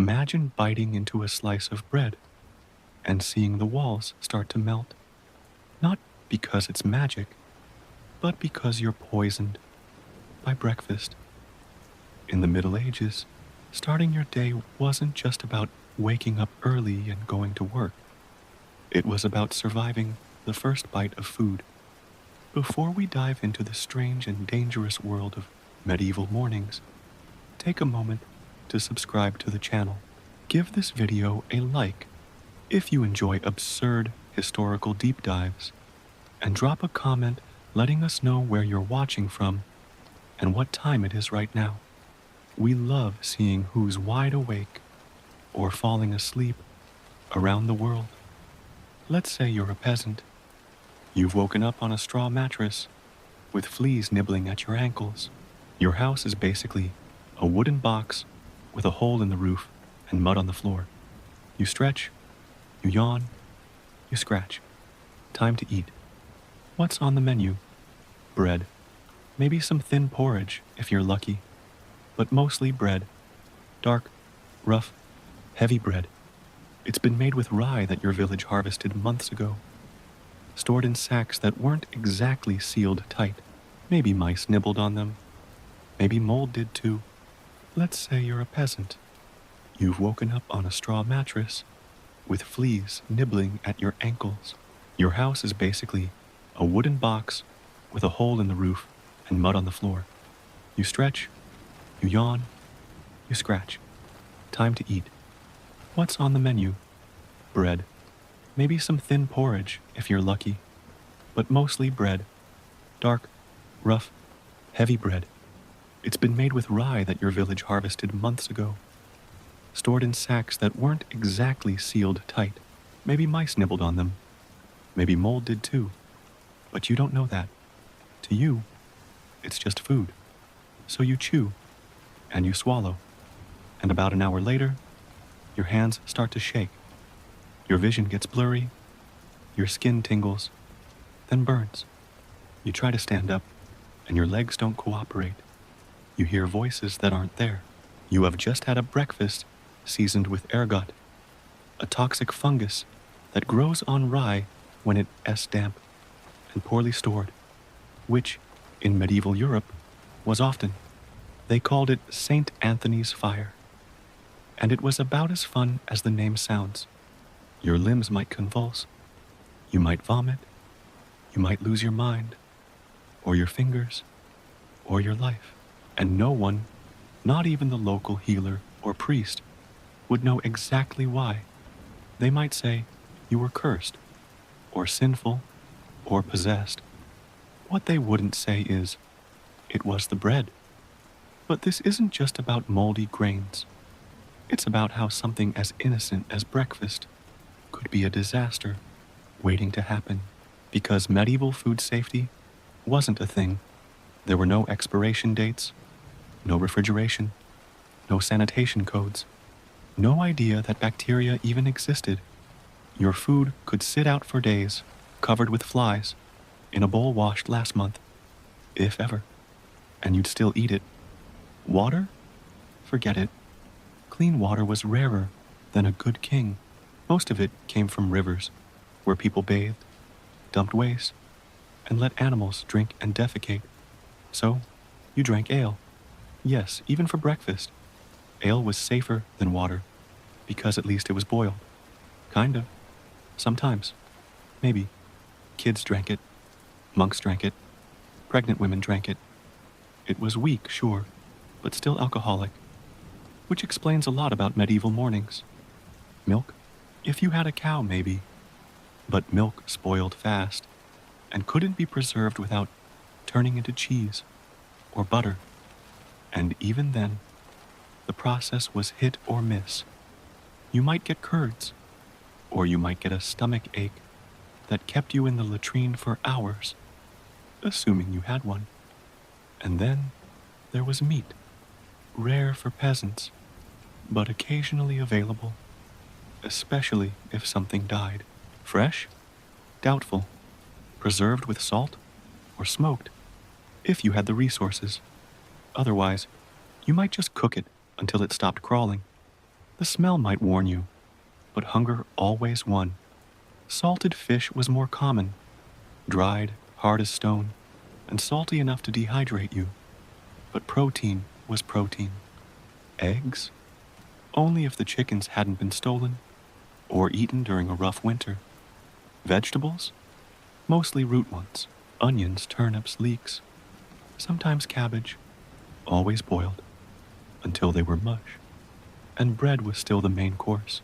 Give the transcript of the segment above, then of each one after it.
Imagine biting into a slice of bread and seeing the walls start to melt, not because it's magic, but because you're poisoned by breakfast. In the Middle Ages, starting your day wasn't just about waking up early and going to work. It was about surviving the first bite of food. Before we dive into the strange and dangerous world of medieval mornings, take a moment to subscribe to the channel. Give this video a like if you enjoy absurd historical deep dives, and drop a comment letting us know where you're watching from and what time it is right now. We love seeing who's wide awake or falling asleep around the world. Let's say you're a peasant. You've woken up on a straw mattress with fleas nibbling at your ankles. Your house is basically a wooden box with a hole in the roof and mud on the floor. You stretch, you yawn, you scratch. Time to eat. What's on the menu? Bread. Maybe some thin porridge if you're lucky, but mostly bread. Dark, rough, heavy bread. It's been made with rye that your village harvested months ago, stored in sacks that weren't exactly sealed tight. Maybe mice nibbled on them. Maybe mold did too. Let's say you're a peasant. You've woken up on a straw mattress with fleas nibbling at your ankles. Your house is basically a wooden box with a hole in the roof and mud on the floor. You stretch, you yawn, you scratch. Time to eat. What's on the menu? Bread. Maybe some thin porridge if you're lucky, but mostly bread. Dark, rough, heavy bread. It's been made with rye that your village harvested months ago, stored in sacks that weren't exactly sealed tight. Maybe mice nibbled on them. Maybe mold did too, but you don't know that. To you, it's just food. So you chew, and you swallow, and about an hour later, your hands start to shake. Your vision gets blurry, your skin tingles, then burns. You try to stand up, and your legs don't cooperate. You hear voices that aren't there. You have just had a breakfast seasoned with ergot, a toxic fungus that grows on rye when it's damp and poorly stored, which, in medieval Europe, was often. They called it St. Anthony's fire, and it was about as fun as the name sounds. Your limbs might convulse, you might vomit, you might lose your mind, or your fingers, or your life, and no one, not even the local healer or priest, would know exactly why. They might say you were cursed, or sinful, or possessed. What they wouldn't say is, it was the bread. But this isn't just about moldy grains. It's about how something as innocent as breakfast could be a disaster waiting to happen, because medieval food safety wasn't a thing. There were no expiration dates, no refrigeration, no sanitation codes, no idea that bacteria even existed. Your food could sit out for days, covered with flies, in a bowl washed last month, if ever, and you'd still eat it. Water? Forget it. Clean water was rarer than a good king. Most of it came from rivers, where people bathed, dumped waste, and let animals drink and defecate. So, you drank ale. Yes, even for breakfast. Ale was safer than water, because at least it was boiled. Kind of. Sometimes. Maybe. Kids drank it. Monks drank it. Pregnant women drank it. It was weak, sure, but still alcoholic, which explains a lot about medieval mornings. Milk? If you had a cow, maybe. But milk spoiled fast, and couldn't be preserved without turning into cheese or butter. And even then, the process was hit or miss. You might get curds, or you might get a stomach ache that kept you in the latrine for hours, assuming you had one. And then there was meat, rare for peasants, but occasionally available, especially if something died. Fresh? Doubtful. Preserved with salt? Or smoked, if you had the resources. Otherwise, you might just cook it until it stopped crawling. The smell might warn you, but hunger always won. Salted fish was more common, dried, hard as stone, and salty enough to dehydrate you. But protein was protein. Eggs? Only if the chickens hadn't been stolen or eaten during a rough winter. Vegetables? Mostly root ones. Onions, turnips, leeks. Sometimes cabbage. Always boiled. Until they were mush. And bread was still the main course.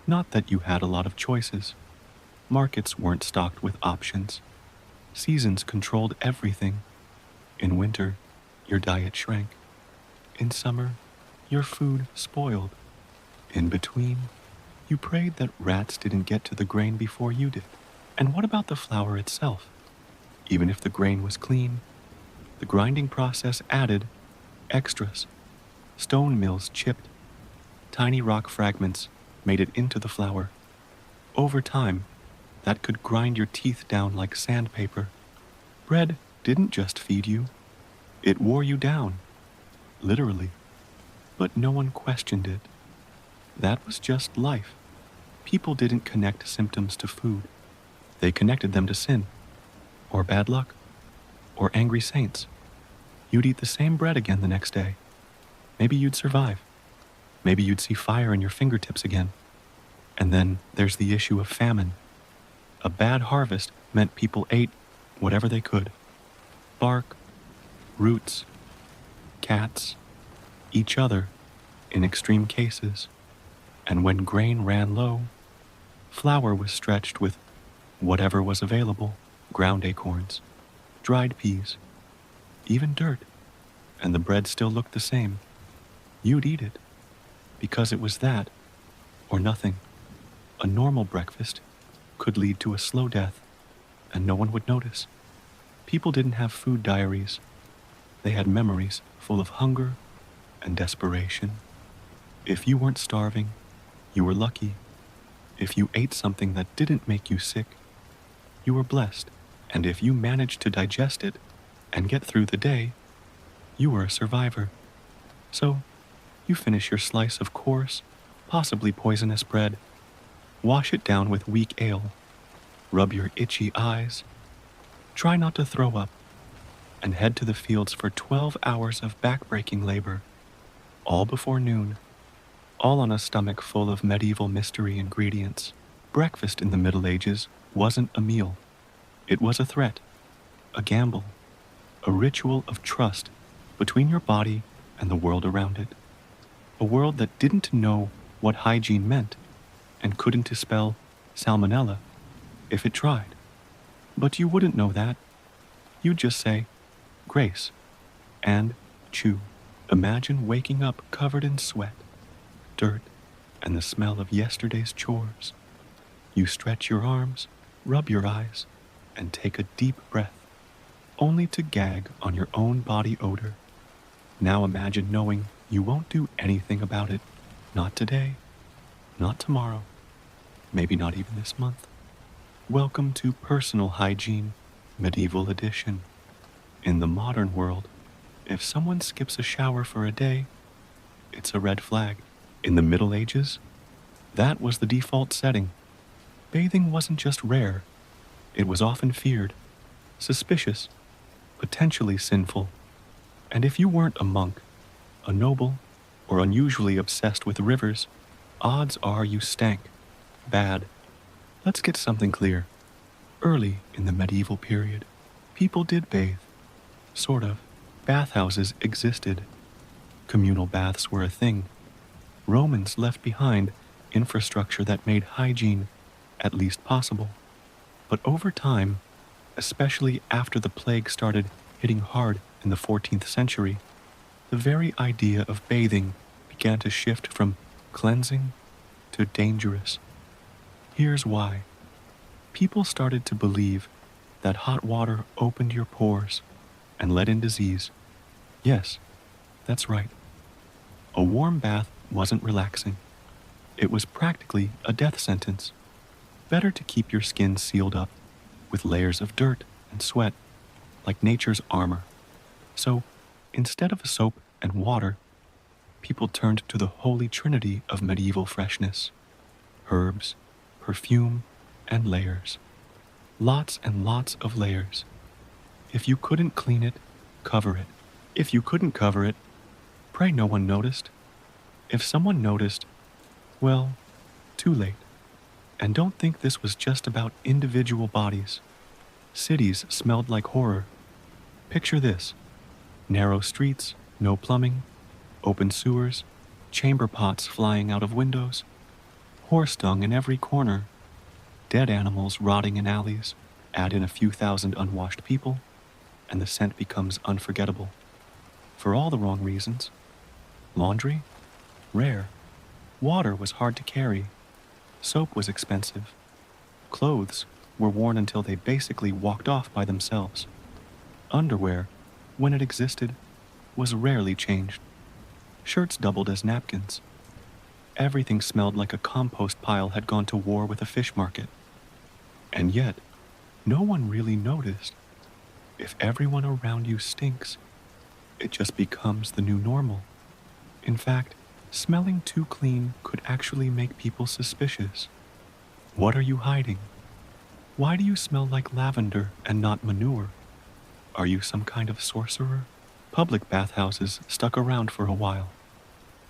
Not that you had a lot of choices. Markets weren't stocked with options. Seasons controlled everything. In winter, your diet shrank. In summer, your food spoiled. In between, you prayed that rats didn't get to the grain before you did. And what about the flour itself? Even if the grain was clean, the grinding process added extras. Stone mills chipped. Tiny rock fragments made it into the flour. Over time, that could grind your teeth down like sandpaper. Bread didn't just feed you, it wore you down, literally. But no one questioned it. That was just life. People didn't connect symptoms to food. They connected them to sin, or bad luck, or angry saints. You'd eat the same bread again the next day. Maybe you'd survive. Maybe you'd see fire in your fingertips again. And then there's the issue of famine. A bad harvest meant people ate whatever they could. Bark, roots, cats, each other in extreme cases. And when grain ran low, flour was stretched with whatever was available. Ground acorns, dried peas, even dirt. And the bread still looked the same. You'd eat it, because it was that, or nothing. A normal breakfast could lead to a slow death, and no one would notice. People didn't have food diaries. They had memories full of hunger and desperation. If you weren't starving, you were lucky. If you ate something that didn't make you sick, you were blessed. And if you managed to digest it and get through the day, you were a survivor. So, you finish your slice of coarse, possibly poisonous bread, wash it down with weak ale, rub your itchy eyes, try not to throw up, and head to the fields for 12 hours of backbreaking labor, all before noon, all on a stomach full of medieval mystery ingredients. Breakfast in the Middle Ages wasn't a meal. It was a threat, a gamble, a ritual of trust between your body and the world around it. A world that didn't know what hygiene meant and couldn't dispel salmonella if it tried. But you wouldn't know that. You'd just say, grace, and chew. Imagine waking up covered in sweat, dirt, and the smell of yesterday's chores. You stretch your arms, rub your eyes, and take a deep breath, only to gag on your own body odor. Now imagine knowing you won't do anything about it. Not today, not tomorrow, maybe not even this month. Welcome to Personal Hygiene, Medieval Edition. In the modern world, if someone skips a shower for a day, it's a red flag. In the Middle Ages, that was the default setting. Bathing wasn't just rare, it was often feared, suspicious, potentially sinful. And if you weren't a monk, a noble, or unusually obsessed with rivers, odds are you stank. Bad. Let's get something clear. Early in the medieval period, people did bathe. Sort of. Bathhouses existed. Communal baths were a thing. Romans left behind infrastructure that made hygiene at least possible. But over time, especially after the plague started hitting hard in the 14th century, the very idea of bathing began to shift from cleansing to dangerous. Here's why. People started to believe that hot water opened your pores and let in disease. Yes, that's right. A warm bath wasn't relaxing. It was practically a death sentence. Better to keep your skin sealed up with layers of dirt and sweat, like nature's armor. So, instead of soap and water, people turned to the holy trinity of medieval freshness: herbs, perfume, and layers. Lots and lots of layers. If you couldn't clean it, cover it. If you couldn't cover it, pray no one noticed. If someone noticed, well, too late. And don't think this was just about individual bodies. Cities smelled like horror. Picture this: narrow streets, no plumbing, open sewers, chamber pots flying out of windows, horse dung in every corner, dead animals rotting in alleys. Add in a few thousand unwashed people, and the scent becomes unforgettable. For all the wrong reasons. Laundry? Rare. Water was hard to carry. Soap was expensive. Clothes were worn until they basically walked off by themselves. Underwear, when it existed, was rarely changed. Shirts doubled as napkins. Everything smelled like a compost pile had gone to war with a fish market. And yet, no one really noticed. If everyone around you stinks, it just becomes the new normal. In fact, smelling too clean could actually make people suspicious. What are you hiding? Why do you smell like lavender and not manure? Are you some kind of sorcerer? Public bathhouses stuck around for a while.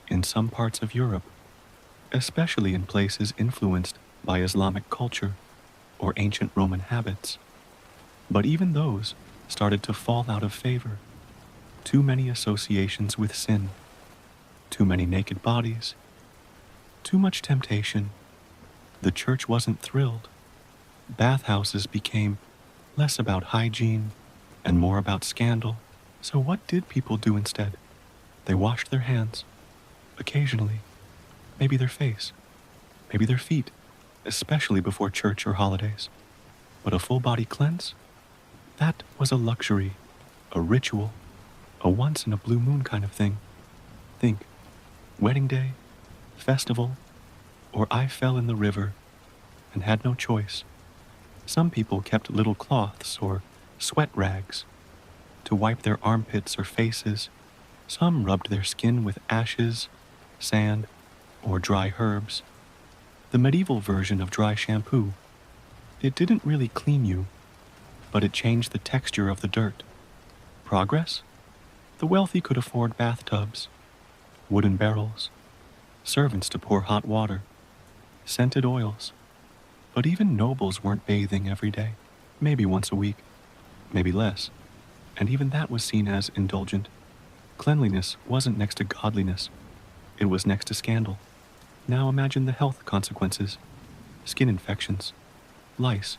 In some parts of Europe, especially in places influenced by Islamic culture or ancient Roman habits. But even those started to fall out of favor. Too many associations with sin, too many naked bodies, too much temptation. The church wasn't thrilled. Bathhouses became less about hygiene and more about scandal. So what did people do instead? They washed their hands, occasionally, maybe their face, maybe their feet, especially before church or holidays. But a full body cleanse? That was a luxury, a ritual, a once in a blue moon kind of thing. Think, wedding day, festival, or I fell in the river and had no choice. Some people kept little cloths or sweat rags to wipe their armpits or faces. Some rubbed their skin with ashes, sand, or dry herbs. The medieval version of dry shampoo. It didn't really clean you, but it changed the texture of the dirt. Progress? The wealthy could afford bathtubs, wooden barrels, servants to pour hot water, scented oils. But even nobles weren't bathing every day, maybe once a week, maybe less, and even that was seen as indulgent. Cleanliness wasn't next to godliness, it was next to scandal. Now imagine the health consequences: skin infections, lice,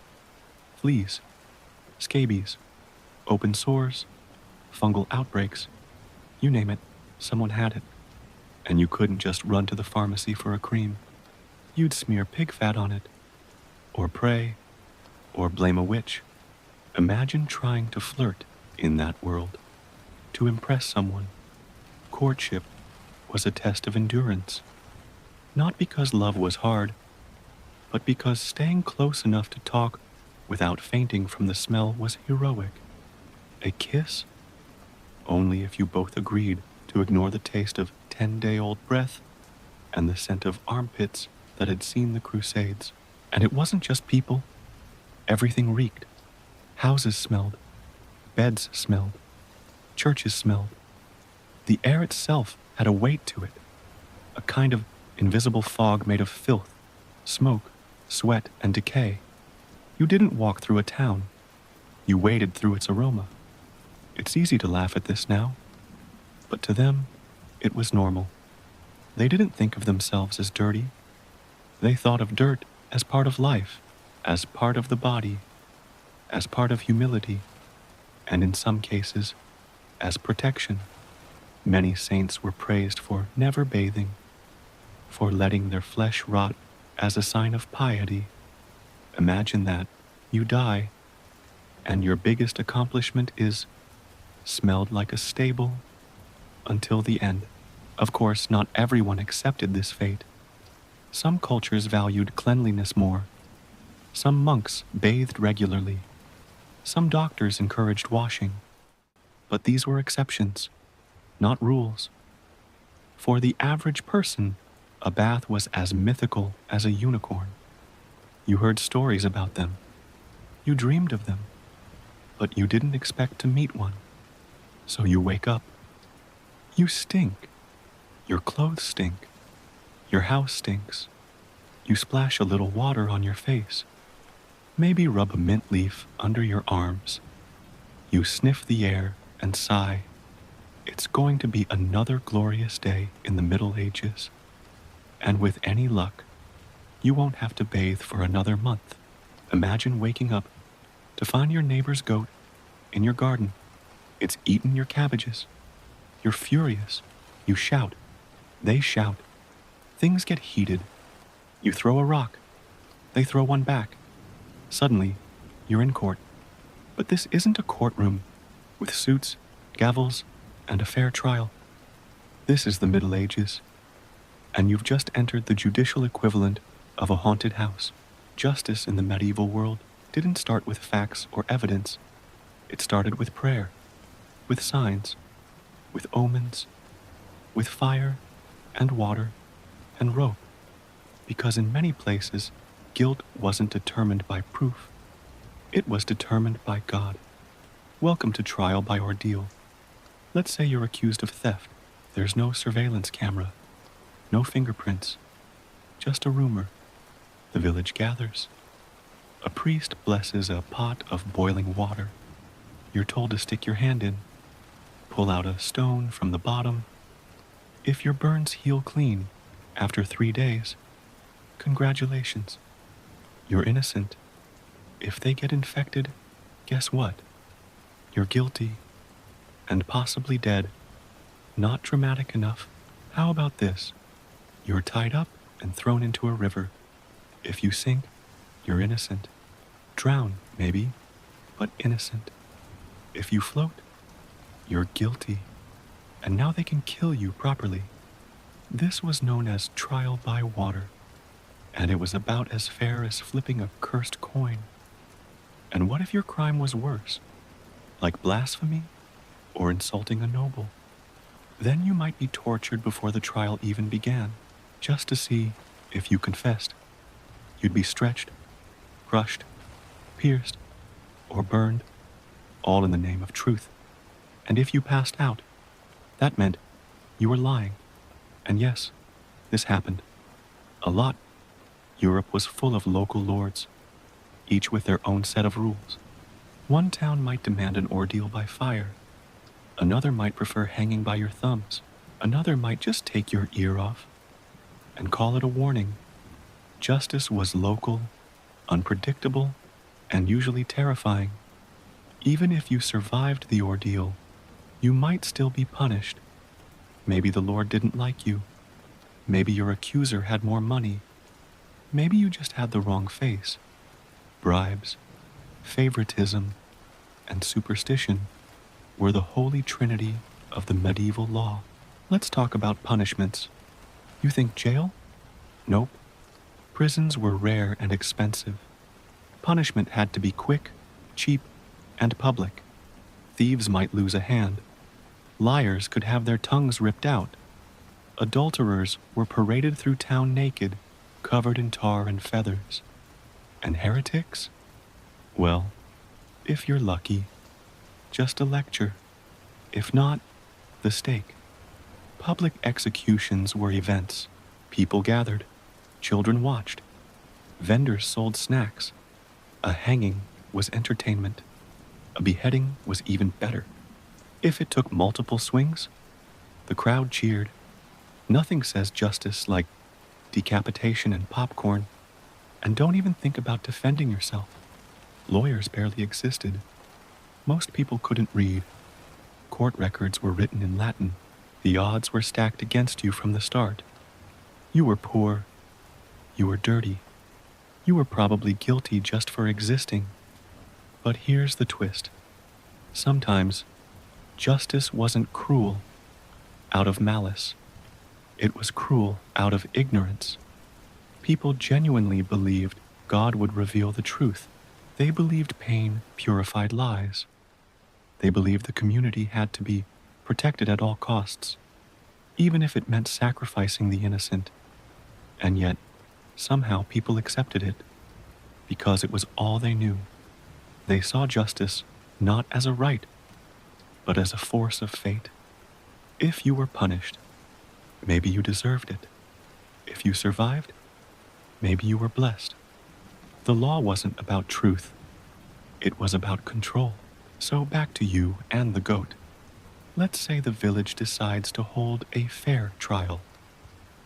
fleas, scabies, open sores, fungal outbreaks. You name it, someone had it. And you couldn't just run to the pharmacy for a cream. You'd smear pig fat on it, or pray, or blame a witch. Imagine trying to flirt in that world, to impress someone. Courtship was a test of endurance. Not because love was hard, but because staying close enough to talk without fainting from the smell was heroic. A kiss? Only if you both agreed to ignore the taste of 10-day-old breath and the scent of armpits that had seen the Crusades. And it wasn't just people. Everything reeked. Houses smelled. Beds smelled. Churches smelled. The air itself had a weight to it, a kind of invisible fog made of filth, smoke, sweat, and decay. You didn't walk through a town. You waded through its aroma. It's easy to laugh at this now, but to them, it was normal. They didn't think of themselves as dirty. They thought of dirt as part of life, as part of the body, as part of humility, and in some cases, as protection. Many saints were praised for never bathing, for letting their flesh rot as a sign of piety. Imagine that you die, and your biggest accomplishment is smelled like a stable until the end. Of course, not everyone accepted this fate. Some cultures valued cleanliness more. Some monks bathed regularly. Some doctors encouraged washing. But these were exceptions, not rules. For the average person, a bath was as mythical as a unicorn. You heard stories about them. You dreamed of them. But you didn't expect to meet one. So you wake up. You stink. Your clothes stink. Your house stinks. You splash a little water on your face. Maybe rub a mint leaf under your arms. You sniff the air and sigh. It's going to be another glorious day in the Middle Ages. And with any luck, you won't have to bathe for another month. Imagine waking up to find your neighbor's goat in your garden. It's eaten your cabbages. You're furious. You shout. They shout. Things get heated. You throw a rock. They throw one back. Suddenly, you're in court. But this isn't a courtroom with suits, gavels, and a fair trial. This is the Middle Ages, and you've just entered the judicial equivalent of a haunted house. Justice in the medieval world didn't start with facts or evidence. It started with prayer, with signs, with omens, with fire and water and rope, because in many places, guilt wasn't determined by proof. It was determined by God. Welcome to trial by ordeal. Let's say you're accused of theft. There's no surveillance camera, no fingerprints, just a rumor. The village gathers. A priest blesses a pot of boiling water. You're told to stick your hand in, pull out a stone from the bottom. If your burns heal clean after 3 days, congratulations. You're innocent. If they get infected, guess what? You're guilty and possibly dead. Not dramatic enough. How about this? You're tied up and thrown into a river. If you sink, you're innocent. Drown, maybe, but innocent. If you float, you're guilty. And now they can kill you properly. This was known as trial by water, and it was about as fair as flipping a cursed coin. And what if your crime was worse, like blasphemy or insulting a noble? Then you might be tortured before the trial even began, just to see if you confessed. You'd be stretched, crushed, pierced, or burned, all in the name of truth. And if you passed out, that meant you were lying. And yes, this happened. A lot. Europe was full of local lords, each with their own set of rules. One town might demand an ordeal by fire. Another might prefer hanging by your thumbs. Another might just take your ear off and call it a warning. Justice was local, unpredictable, and usually terrifying. Even if you survived the ordeal, you might still be punished. Maybe the Lord didn't like you. Maybe your accuser had more money. Maybe you just had the wrong face. Bribes, favoritism, and superstition were the holy trinity of the medieval law. Let's talk about punishments. You think jail? Nope. Prisons were rare and expensive. Punishment had to be quick, cheap, and public. Thieves might lose a hand. Liars could have their tongues ripped out. Adulterers were paraded through town naked, covered in tar and feathers. And heretics? Well, if you're lucky, just a lecture. If not, the stake. Public executions were events. People gathered. Children watched. Vendors sold snacks. A hanging was entertainment. A beheading was even better. If it took multiple swings, the crowd cheered. Nothing says justice like decapitation and popcorn. And don't even think about defending yourself. Lawyers barely existed. Most people couldn't read. Court records were written in Latin. The odds were stacked against you from the start. You were poor. You were dirty. You were probably guilty just for existing. But here's the twist. Sometimes, justice wasn't cruel out of malice. It was cruel out of ignorance. People genuinely believed God would reveal the truth. They believed pain purified lies. They believed the community had to be protected at all costs. even if it meant sacrificing the innocent. And yet, somehow people accepted it because it was all they knew. They saw justice not as a right, but as a force of fate. If you were punished, maybe you deserved it. If you survived, maybe you were blessed. The law wasn't about truth, it was about control. So back to you and the goat. Let's say the village decides to hold a fair trial.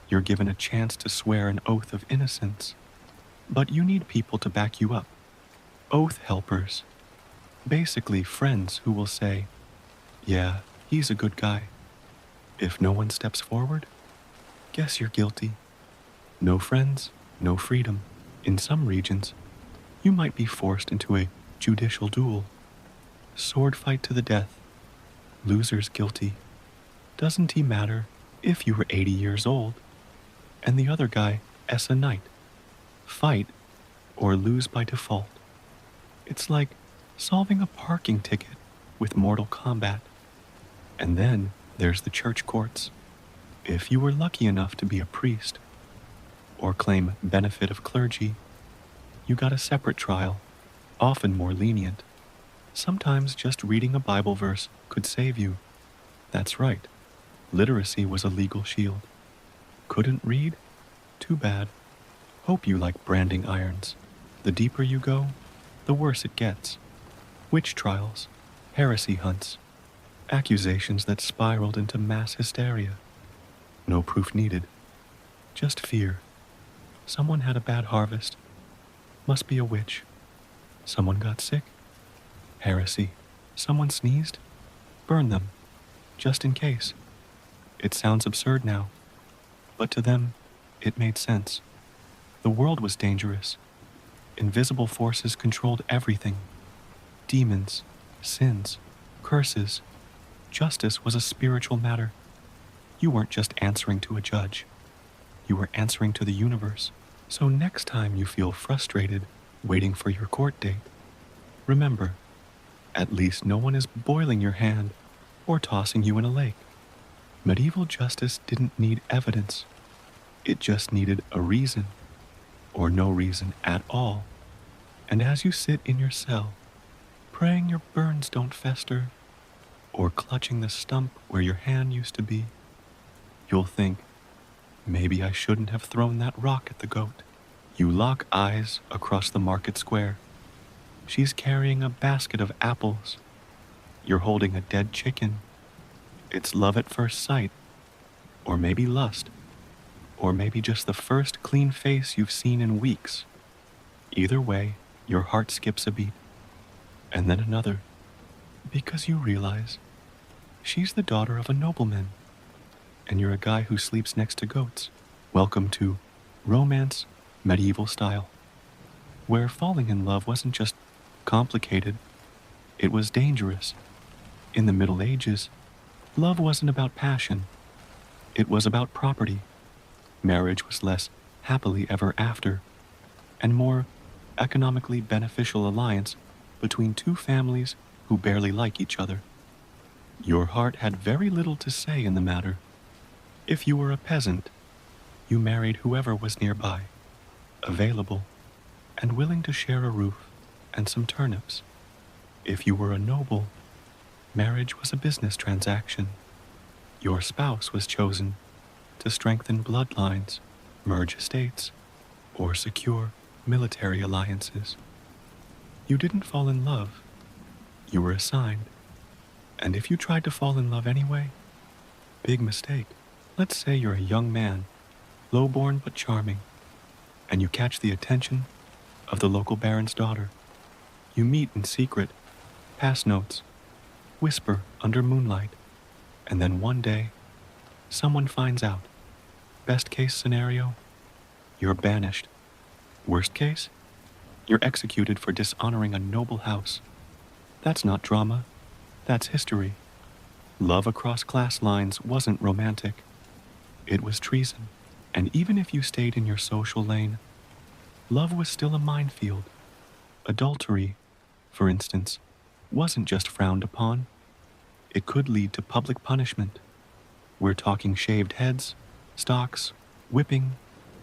You're given a chance to swear an oath of innocence, but you need people to back you up. Oath helpers. Basically friends who will say, yeah, he's a good guy. If no one steps forward, guess you're guilty. No friends, no freedom. In some regions, you might be forced into a judicial duel. Sword fight to the death. Loser's guilty. Doesn't he matter if you were 80 years old and the other guy is a knight? Fight or lose by default. It's like solving a parking ticket with Mortal Kombat. And then there's the church courts. If you were lucky enough to be a priest or claim benefit of clergy, you got a separate trial, often more lenient. Sometimes just reading a Bible verse could save you. That's right. Literacy was a legal shield. Couldn't read? Too bad. Hope you like branding irons. The deeper you go, the worse it gets. Witch trials, heresy hunts, accusations that spiraled into mass hysteria. No proof needed. Just fear. Someone had a bad harvest. Must be a witch. Someone got sick. Heresy. Someone sneezed. Burn them. Just in case. It sounds absurd now, but to them, it made sense. The world was dangerous. Invisible forces controlled everything. Demons, sins, curses. Justice was a spiritual matter. You weren't just answering to a judge. You were answering to the universe. So next time you feel frustrated waiting for your court date, remember, at least no one is boiling your hand or tossing you in a lake. Medieval justice didn't need evidence. It just needed a reason, or no reason at all. And as you sit in your cell, praying your burns don't fester, or clutching the stump where your hand used to be, you'll think, maybe I shouldn't have thrown that rock at the goat. You lock eyes across the market square. She's carrying a basket of apples. You're holding a dead chicken. It's love at first sight, or maybe lust, or maybe just the first clean face you've seen in weeks. Either way, your heart skips a beat, and then another, because you realize she's the daughter of a nobleman, and you're a guy who sleeps next to goats. Welcome to romance, medieval style, where falling in love wasn't just complicated, it was dangerous. In the Middle Ages, love wasn't about passion, it was about property. Marriage was less happily ever after, and more economically beneficial alliance between two families who barely like each other. Your heart had very little to say in the matter. If you were a peasant, you married whoever was nearby, available, and willing to share a roof and some turnips. If you were a noble, marriage was a business transaction. Your spouse was chosen to strengthen bloodlines, merge estates, or secure military alliances. You didn't fall in love. You were assigned. And if you tried to fall in love anyway, big mistake. Let's say you're a young man, low-born but charming, and you catch the attention of the local baron's daughter. You meet in secret, pass notes, whisper under moonlight, and then one day, someone finds out. Best case scenario, you're banished. Worst case, you're executed for dishonoring a noble house. That's not drama, that's history. Love across class lines wasn't romantic. It was treason. And even if you stayed in your social lane, love was still a minefield. Adultery, for instance, wasn't just frowned upon. It could lead to public punishment. We're talking shaved heads, stocks, whipping,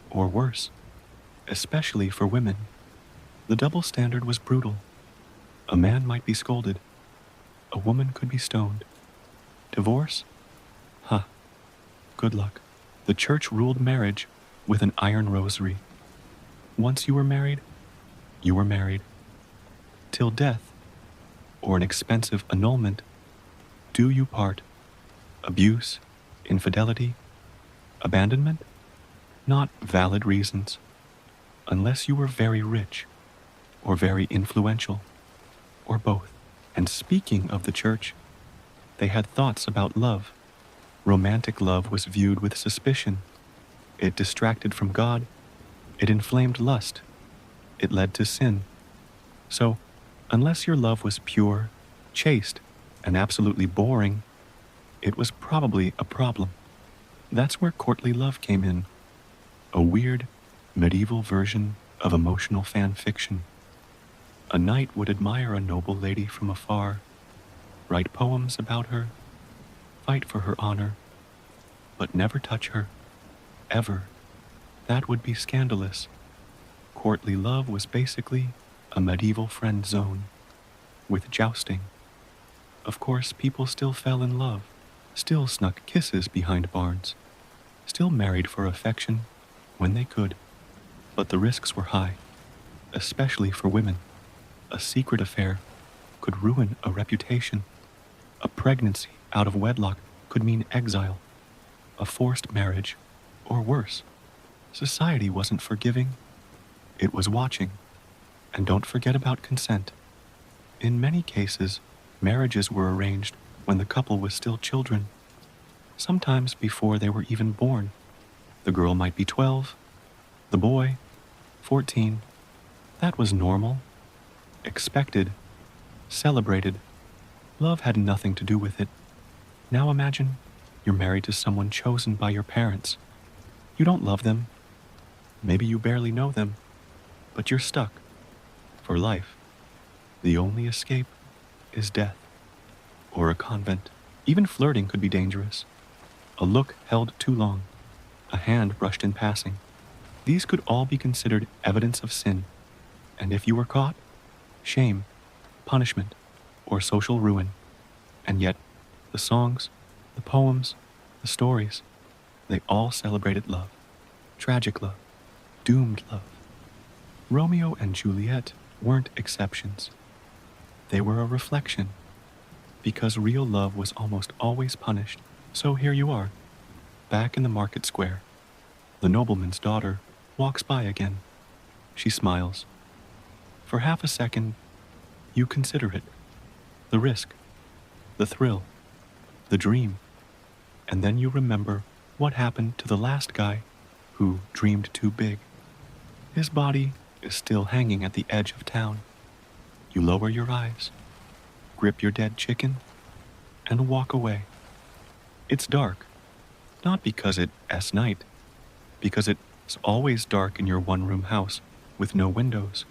or worse, especially for women. The double standard was brutal. A man might be scolded, a woman could be stoned. Divorce? Huh, good luck. The church ruled marriage with an iron rosary. Once you were married, you were married. Till death, or an expensive annulment, do you part. Abuse, infidelity, abandonment? Not valid reasons, unless you were very rich, or very influential, or both. And speaking of the church, they had thoughts about love. Romantic love was viewed with suspicion. It distracted from God. It inflamed lust. It led to sin. So, unless your love was pure, chaste, and absolutely boring, it was probably a problem. That's where courtly love came in. A weird, medieval version of emotional fan fiction. A knight would admire a noble lady from afar, write poems about her, fight for her honor, but never touch her, ever. That would be scandalous. Courtly love was basically a medieval friend zone, with jousting. Of course, people still fell in love, still snuck kisses behind barns, still married for affection when they could. But the risks were high, especially for women. A secret affair could ruin a reputation. A pregnancy out of wedlock could mean exile, a forced marriage, or worse. Society wasn't forgiving, it was watching. And don't forget about consent. In many cases, marriages were arranged when the couple was still children, sometimes before they were even born. The girl might be 12, the boy 14. That was normal, expected, celebrated. Love had nothing to do with it. Now imagine you're married to someone chosen by your parents. You don't love them. Maybe you barely know them, but you're stuck for life. The only escape is death or a convent. Even flirting could be dangerous. A look held too long, a hand brushed in passing. These could all be considered evidence of sin. And if you were caught, shame, punishment, or social ruin. And yet, the songs, the poems, the stories, they all celebrated love. Tragic love, doomed love. Romeo and Juliet weren't exceptions. They were a reflection, because real love was almost always punished. So here you are, back in the market square. The nobleman's daughter walks by again. She smiles. For half a second, you consider it. The risk, the thrill, the dream. And then you remember what happened to the last guy who dreamed too big. His body is still hanging at the edge of town. You lower your eyes, grip your dead chicken, and walk away. It's dark, not because it's night, because it's always dark in your one-room house with no windows.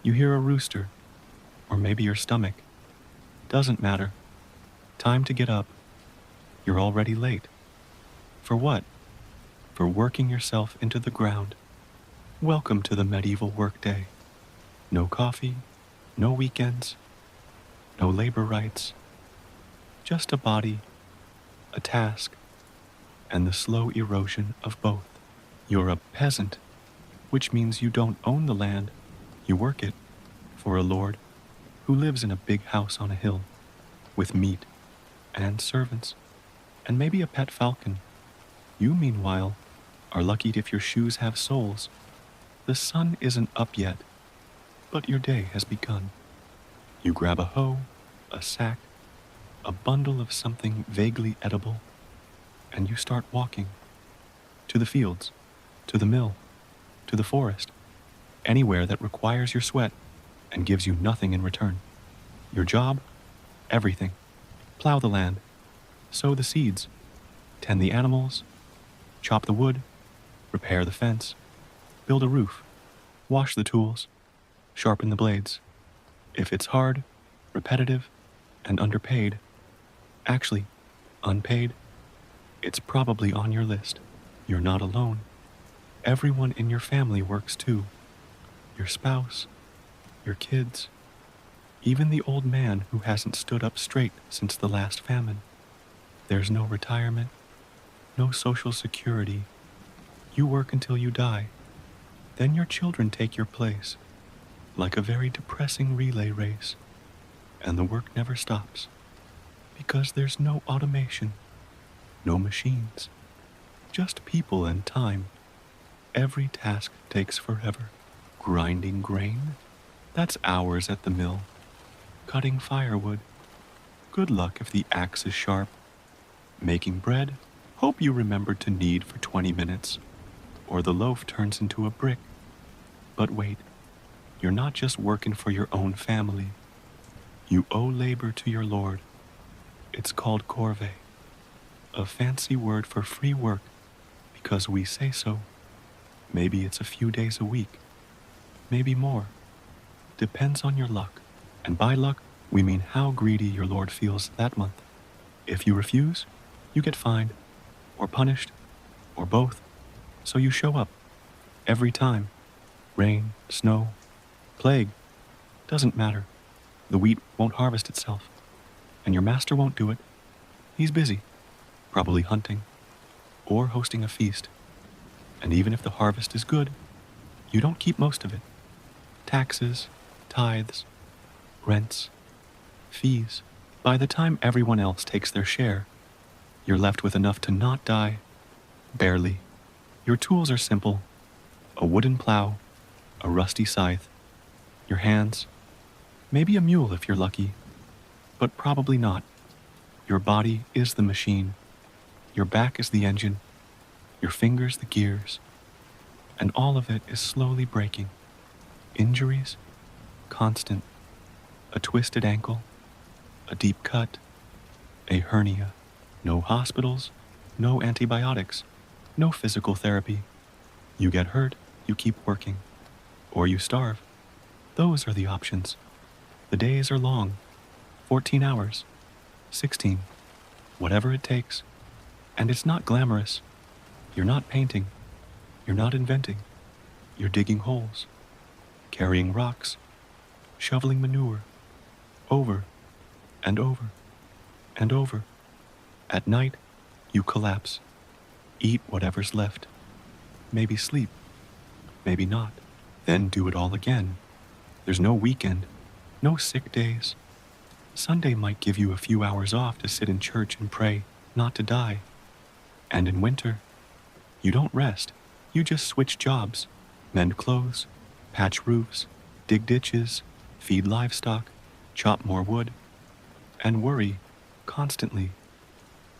You hear a rooster, or maybe your stomach. Doesn't matter. Time to get up. You're already late. For what? For working yourself into the ground. Welcome to the medieval workday. No coffee, no weekends, no labor rights. Just a body, a task, and the slow erosion of both. You're a peasant, which means you don't own the land, you work it for a lord who lives in a big house on a hill with meat and servants and maybe a pet falcon. You, meanwhile, are lucky if your shoes have soles. The sun isn't up yet, but your day has begun. You grab a hoe, a sack, a bundle of something vaguely edible, and you start walking. To the fields, to the mill, to the forest, anywhere that requires your sweat and gives you nothing in return. Your job? Everything. Plow the land, sow the seeds, tend the animals, chop the wood, repair the fence, build a roof, wash the tools, sharpen the blades. If it's hard, repetitive, and underpaid, actually, unpaid, It's probably on your list. You're not alone. Everyone in your family works too. Your spouse, your kids, even the old man who hasn't stood up straight since the last famine. There's no retirement, no social security. You work until you die. Then your children take your place, like a very depressing relay race. And the work never stops, because there's no automation, no machines, just people and time. Every task takes forever. Grinding grain? That's hours at the mill. Cutting firewood? Good luck if the axe is sharp. Making bread? Hope you remembered to knead for 20 minutes, or the loaf turns into a brick. But wait, you're not just working for your own family. You owe labor to your Lord. It's called corvée, a fancy word for free work, because we say so. Maybe it's a few days a week, maybe more. Depends on your luck. And by luck, we mean how greedy your Lord feels that month. If you refuse, you get fined, or punished, or both. So you show up, every time. Rain, snow, plague, doesn't matter. The wheat won't harvest itself, and your master won't do it. He's busy, probably hunting, or hosting a feast. And even if the harvest is good, you don't keep most of it. Taxes, tithes, rents, fees. By the time everyone else takes their share, you're left with enough to not die, barely. Your tools are simple: a wooden plow, a rusty scythe, your hands, maybe a mule if you're lucky, but probably not. Your body is the machine, your back is the engine, your fingers the gears, and all of it is slowly breaking. Injuries? Constant. A twisted ankle, a deep cut, a hernia. No hospitals, no antibiotics, no physical therapy. You get hurt, you keep working, or you starve. Those are the options. The days are long, 14 hours, 16, whatever it takes. And it's not glamorous. You're not painting, you're not inventing. You're digging holes, carrying rocks, shoveling manure, over and over and over. At night, you collapse, eat whatever's left, maybe sleep, maybe not, then do it all again. There's no weekend, no sick days. Sunday might give you a few hours off to sit in church and pray not to die. And in winter, you don't rest, you just switch jobs, mend clothes, patch roofs, dig ditches, feed livestock, chop more wood, and worry constantly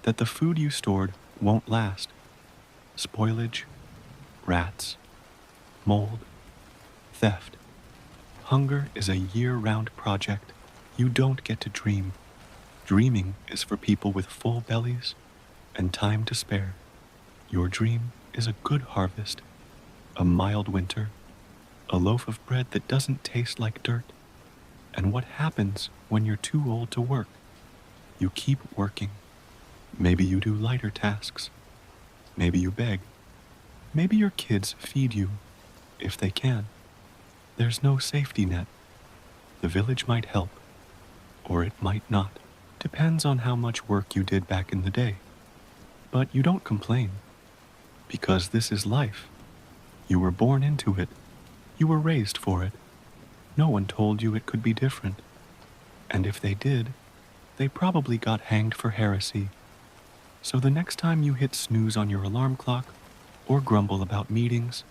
that the food you stored won't last. Spoilage, rats, mold, theft. Hunger is a year-round project. You don't get to dream. Dreaming is for people with full bellies and time to spare. Your dream is a good harvest, a mild winter, a loaf of bread that doesn't taste like dirt. And what happens when you're too old to work? You keep working. Maybe you do lighter tasks. Maybe you beg. Maybe your kids feed you, if they can. There's no safety net. The village might help, or it might not. Depends on how much work you did back in the day. But you don't complain, because this is life. You were born into it. You were raised for it. No one told you it could be different. And if they did, they probably got hanged for heresy. So the next time you hit snooze on your alarm clock or grumble about meetings,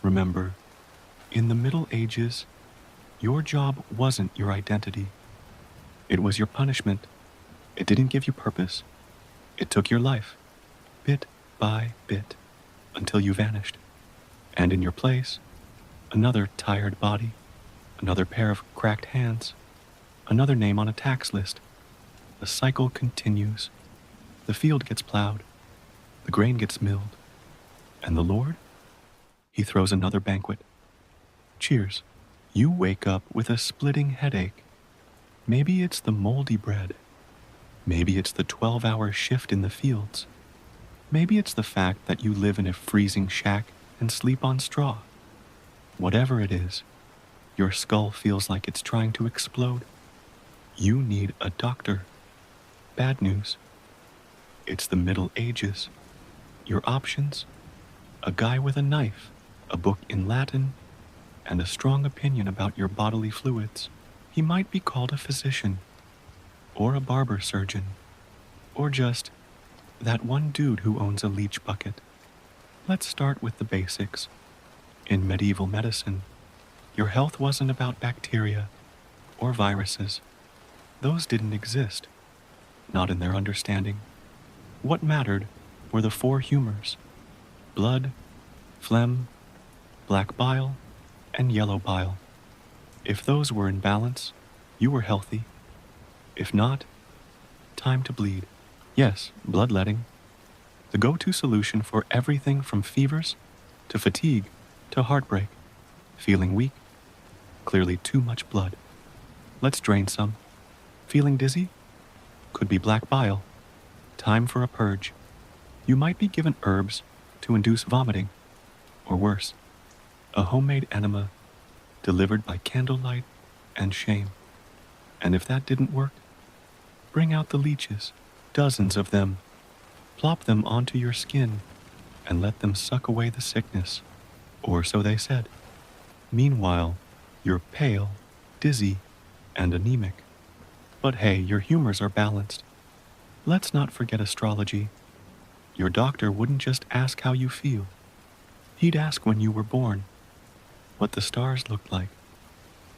remember, in the Middle Ages, your job wasn't your identity. It was your punishment. It didn't give you purpose. It took your life, bit by bit, until you vanished. And in your place, another tired body, another pair of cracked hands, another name on a tax list. The cycle continues. The field gets plowed, the grain gets milled, and the Lord, he throws another banquet. Cheers. You wake up with a splitting headache. Maybe it's the moldy bread. Maybe it's the 12-hour shift in the fields. Maybe it's the fact that you live in a freezing shack and sleep on straw. Whatever it is, your skull feels like it's trying to explode. You need a doctor. Bad news. It's the Middle Ages. Your options? A guy with a knife, a book in Latin, and a strong opinion about your bodily fluids. He might be called a physician, or a barber surgeon, or just that one dude who owns a leech bucket. Let's start with the basics. In medieval medicine, your health wasn't about bacteria or viruses. Those didn't exist, not in their understanding. What mattered were the four humors: blood, phlegm, black bile, and yellow bile. If those were in balance, you were healthy. If not, time to bleed. Yes, bloodletting. The go-to solution for everything from fevers to fatigue to heartbreak. Feeling weak? Clearly too much blood. Let's drain some. Feeling dizzy? Could be black bile. Time for a purge. You might be given herbs to induce vomiting, or worse, a homemade enema delivered by candlelight and shame. And if that didn't work, bring out the leeches, dozens of them. Plop them onto your skin and let them suck away the sickness, or so they said. Meanwhile, you're pale, dizzy, and anemic. But hey, your humors are balanced. Let's not forget astrology. Your doctor wouldn't just ask how you feel. He'd ask when you were born, what the stars looked like,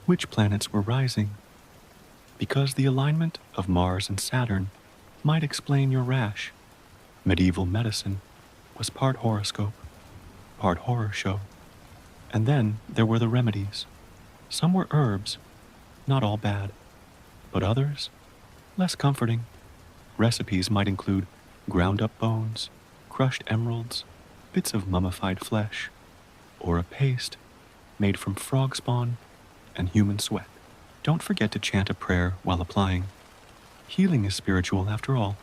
which planets were rising, because the alignment of Mars and Saturn might explain your rash. Medieval medicine was part horoscope, part horror show. And then there were the remedies. Some were herbs, not all bad, but others, less comforting. Recipes might include ground up bones, crushed emeralds, bits of mummified flesh, or a paste made from frog spawn and human sweat. Don't forget to chant a prayer while applying. Healing is spiritual after all.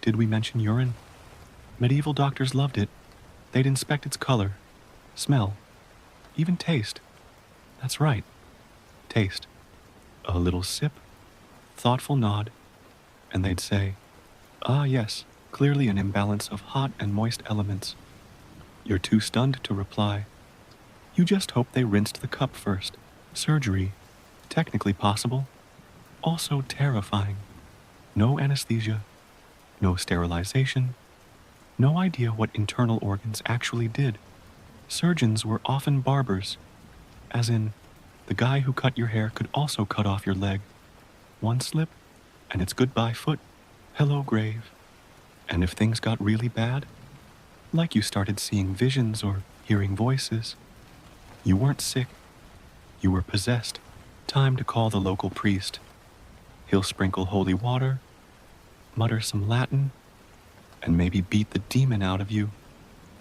Did we mention urine? Medieval doctors loved it. They'd inspect its color, smell, even taste. That's right, taste. A little sip, thoughtful nod, and they'd say, "Ah yes, clearly an imbalance of hot and moist elements." You're too stunned to reply. You just hope they rinsed the cup first. Surgery, technically possible, also terrifying. No anesthesia, no sterilization, no idea what internal organs actually did. Surgeons were often barbers, as in, the guy who cut your hair could also cut off your leg. One slip, and it's goodbye foot, hello grave. And if things got really bad, like you started seeing visions or hearing voices, you weren't sick, you were possessed. Time to call the local priest. He'll sprinkle holy water, mutter some Latin, and maybe beat the demon out of you.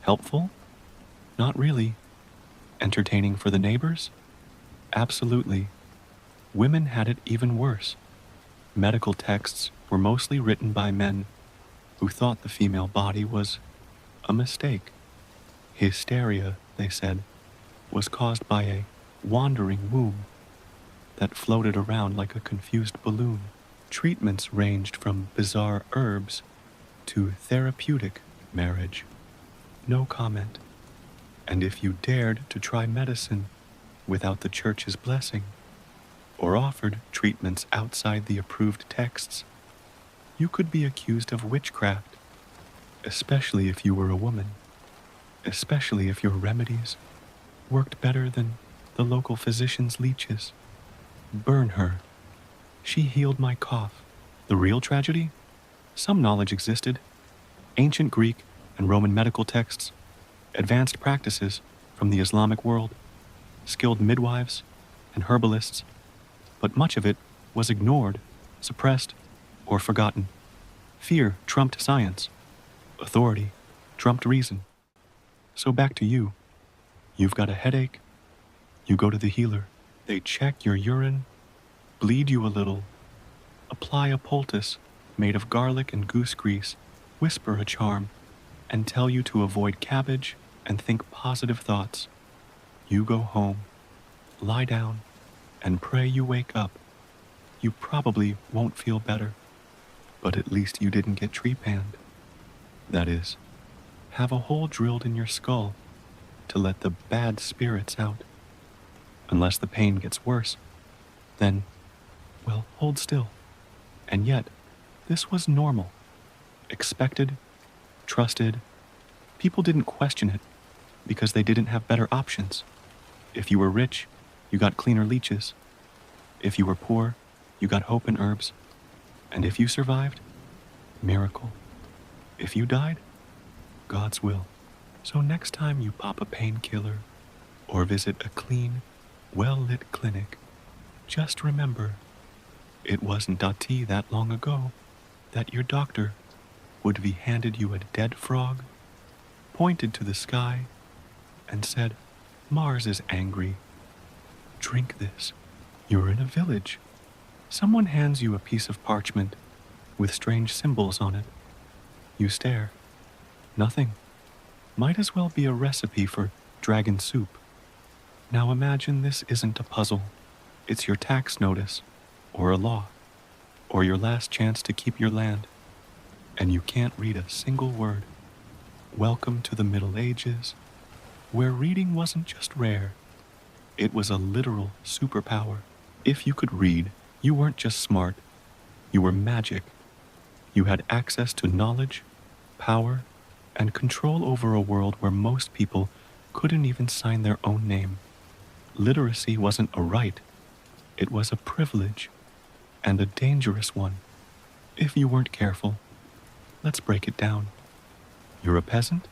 Helpful? Not really. Entertaining for the neighbors? Absolutely. Women had it even worse. Medical texts were mostly written by men who thought the female body was a mistake. Hysteria, they said, was caused by a wandering womb that floated around like a confused balloon. Treatments ranged from bizarre herbs to therapeutic marriage. No comment. And if you dared to try medicine without the church's blessing, or offered treatments outside the approved texts, you could be accused of witchcraft, especially if you were a woman, especially if your remedies worked better than the local physician's leeches. Burn her. She healed my cough. The real tragedy? Some knowledge existed. Ancient Greek and Roman medical texts, advanced practices from the Islamic world, skilled midwives and herbalists, but much of it was ignored, suppressed, or forgotten. Fear trumped science. Authority trumped reason. So back to you. You've got a headache. You go to the healer. They check your urine, bleed you a little, apply a poultice made of garlic and goose grease, whisper a charm, and tell you to avoid cabbage and think positive thoughts. You go home, lie down, and pray you wake up. You probably won't feel better, but at least you didn't get trepanned. That is, have a hole drilled in your skull to let the bad spirits out. Unless the pain gets worse, then, well, hold still. And yet, this was normal, expected, trusted. People didn't question it because they didn't have better options. If you were rich, you got cleaner leeches. If you were poor, you got hope and herbs. And if you survived, miracle. If you died, God's will. So next time you pop a painkiller or visit a clean, well-lit clinic, just remember, it wasn't that long ago that your doctor would have handed you a dead frog, pointed to the sky, and said, "Mars is angry. Drink this." You're in a village. Someone hands you a piece of parchment with strange symbols on it. You stare. Nothing. Might as well be a recipe for dragon soup. Now imagine this isn't a puzzle. It's your tax notice, or a law, or your last chance to keep your land. And you can't read a single word. Welcome to the Middle Ages, where reading wasn't just rare. It was a literal superpower. If you could read, you weren't just smart. You were magic. You had access to knowledge, power, and control over a world where most people couldn't even sign their own name. Literacy wasn't a right. It was a privilege, and a dangerous one. If you weren't careful, let's break it down. You're a peasant?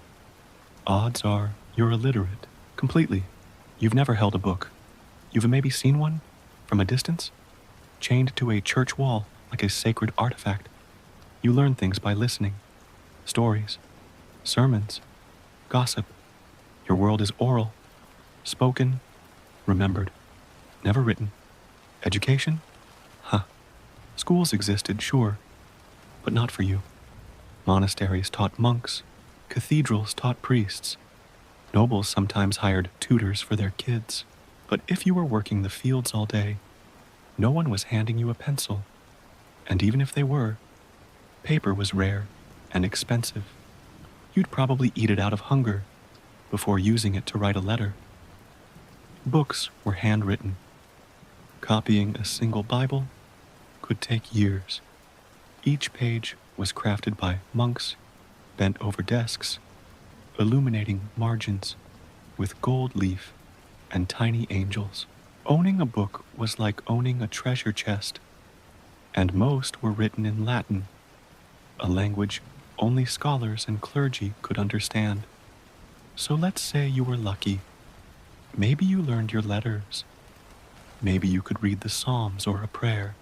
Odds are you're illiterate, completely. You've never held a book. You've maybe seen one, from a distance, chained to a church wall like a sacred artifact. You learn things by listening. Stories, sermons, gossip. Your world is oral, spoken, remembered, never written. Education? Huh. Schools existed, sure, but not for you. Monasteries taught monks, cathedrals taught priests. Nobles sometimes hired tutors for their kids. But if you were working the fields all day, no one was handing you a pencil. And even if they were, paper was rare and expensive. You'd probably eat it out of hunger before using it to write a letter. Books were handwritten. Copying a single Bible could take years. Each page was crafted by monks bent over desks, illuminating margins with gold leaf and tiny angels. Owning a book was like owning a treasure chest, and most were written in Latin, a language only scholars and clergy could understand. So let's say you were lucky. Maybe you learned your letters. Maybe you could read the Psalms or a prayer.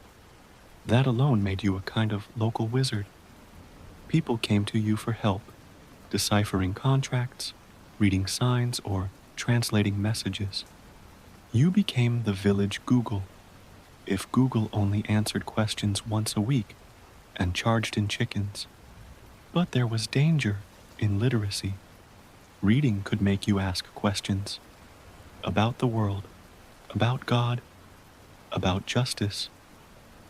That alone made you a kind of local wizard. People came to you for help, deciphering contracts, reading signs, or translating messages. You became the village Google, if Google only answered questions once a week and charged in chickens. But there was danger in literacy. Reading could make you ask questions about the world, about God, about justice,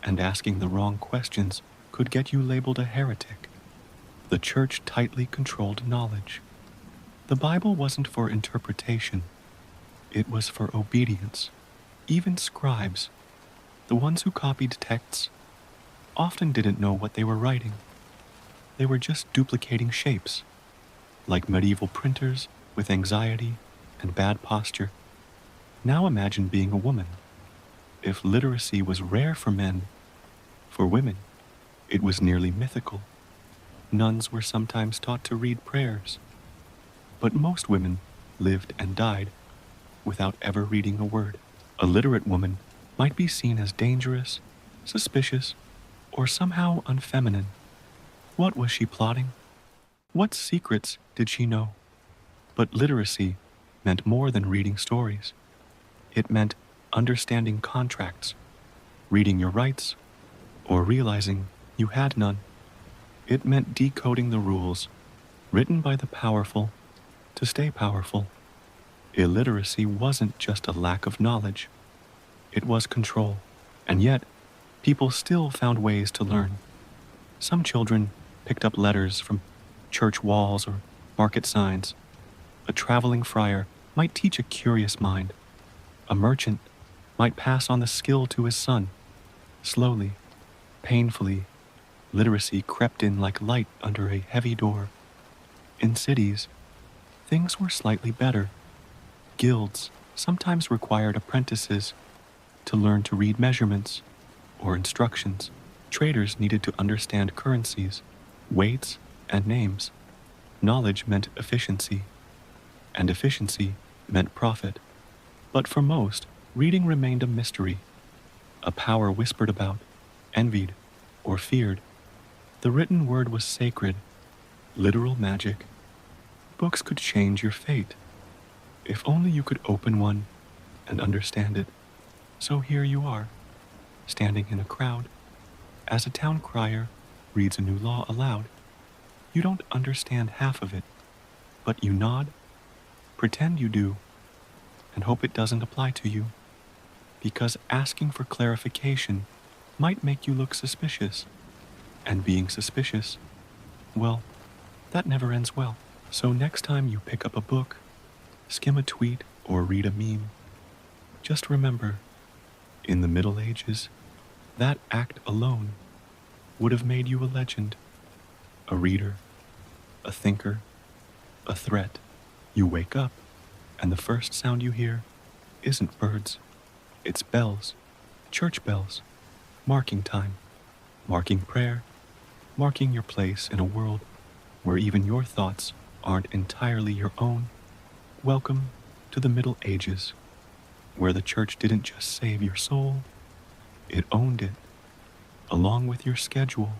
and asking the wrong questions could get you labeled a heretic. The church tightly controlled knowledge. The Bible wasn't for interpretation. It was for obedience. Even scribes, the ones who copied texts, often didn't know what they were writing. They were just duplicating shapes, like medieval printers with anxiety and bad posture. Now imagine being a woman. If literacy was rare for men, for women, it was nearly mythical. Nuns were sometimes taught to read prayers, but most women lived and died without ever reading a word. A literate woman might be seen as dangerous, suspicious, or somehow unfeminine. What was she plotting? What secrets did she know? But literacy meant more than reading stories. It meant understanding contracts, reading your rights, or realizing you had none. It meant decoding the rules, written by the powerful to stay powerful. Illiteracy wasn't just a lack of knowledge, it was control. And yet, people still found ways to learn. Some children picked up letters from church walls or market signs. A traveling friar might teach a curious mind. A merchant might pass on the skill to his son. Slowly, painfully, literacy crept in like light under a heavy door. In cities, things were slightly better. Guilds sometimes required apprentices to learn to read measurements or instructions. Traders needed to understand currencies, weights, and names. Knowledge meant efficiency, and efficiency meant profit. But for most, reading remained a mystery, a power whispered about, envied, or feared. The written word was sacred, literal magic. Books could change your fate, if only you could open one and understand it. So here you are, standing in a crowd, as a town crier reads a new law aloud. You don't understand half of it, but you nod, pretend you do, and hope it doesn't apply to you, because asking for clarification might make you look suspicious, and being suspicious, well, that never ends well. So next time you pick up a book, skim a tweet, or read a meme, just remember, in the Middle Ages, that act alone would have made you a legend, a reader, a thinker, a threat. You wake up, and the first sound you hear isn't birds, it's bells, church bells, marking time, marking prayer, marking your place in a world where even your thoughts aren't entirely your own. Welcome to the Middle Ages, where the church didn't just save your soul, it owned it, along with your schedule,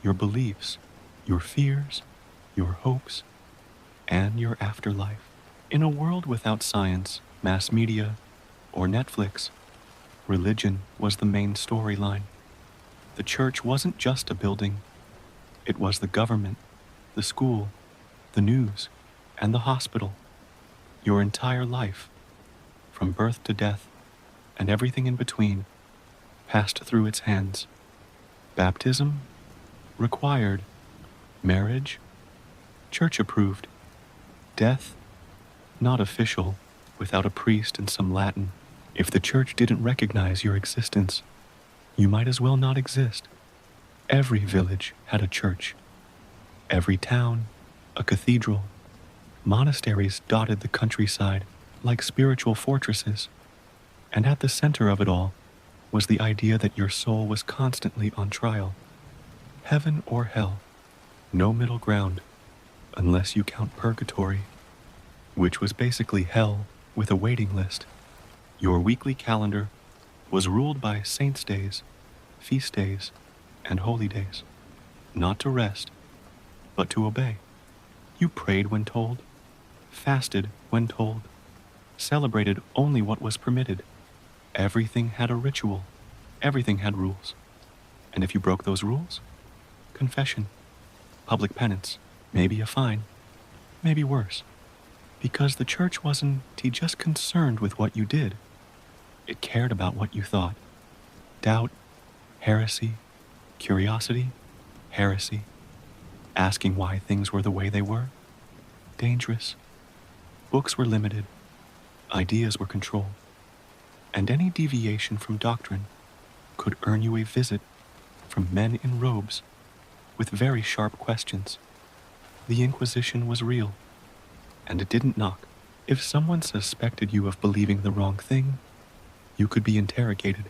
your beliefs, your fears, your hopes, and your afterlife. In a world without science, mass media, or Netflix, religion was the main storyline. The church wasn't just a building, it was the government, the school, the news, and the hospital. Your entire life, from birth to death, and everything in between, passed through its hands. Baptism? Required. Marriage? Church approved. Death? Not official, without a priest and some Latin. If the church didn't recognize your existence, you might as well not exist. Every village had a church. Every town, a cathedral. Monasteries dotted the countryside like spiritual fortresses. And at the center of it all was the idea that your soul was constantly on trial. Heaven or hell, no middle ground, unless you count purgatory, which was basically hell with a waiting list. Your weekly calendar was ruled by saints' days, feast days, and holy days, not to rest, but to obey. You prayed when told, fasted when told, celebrated only what was permitted. Everything had a ritual, everything had rules. And if you broke those rules, confession, public penance, maybe a fine, maybe worse. Because the church wasn't just concerned with what you did. It cared about what you thought. Doubt, heresy, curiosity, heresy. Asking why things were the way they were. Dangerous. Books were limited. Ideas were controlled. And any deviation from doctrine could earn you a visit from men in robes with very sharp questions. The Inquisition was real, and it didn't knock. If someone suspected you of believing the wrong thing, you could be interrogated,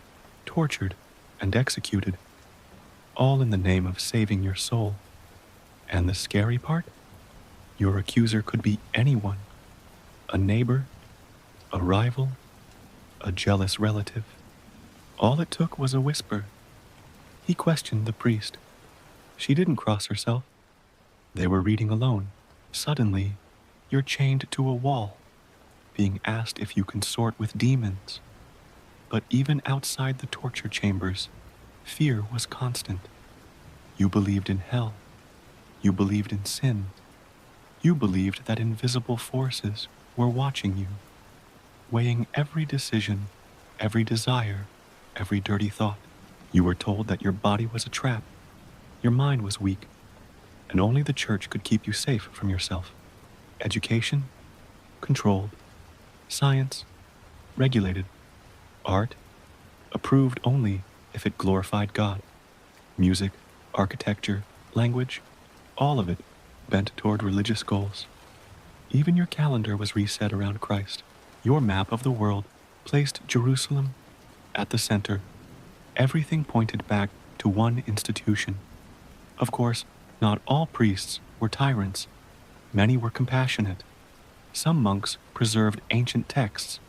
tortured, and executed, all in the name of saving your soul. And the scary part? Your accuser could be anyone, a neighbor, a rival, a jealous relative. All it took was a whisper. He questioned the priest. She didn't cross herself. They were reading alone. Suddenly, you're chained to a wall, being asked if you consort with demons. But even outside the torture chambers, fear was constant. You believed in hell. You believed in sin. You believed that invisible forces were watching you, weighing every decision, every desire, every dirty thought. You were told that your body was a trap, your mind was weak, and only the church could keep you safe from yourself. Education, controlled. Science, regulated. Art, approved only if it glorified God. Music, architecture, language, all of it bent toward religious goals. Even your calendar was reset around Christ. Your map of the world placed Jerusalem at the center. Everything pointed back to one institution. Of course, not all priests were tyrants. Many were compassionate. Some monks preserved ancient texts.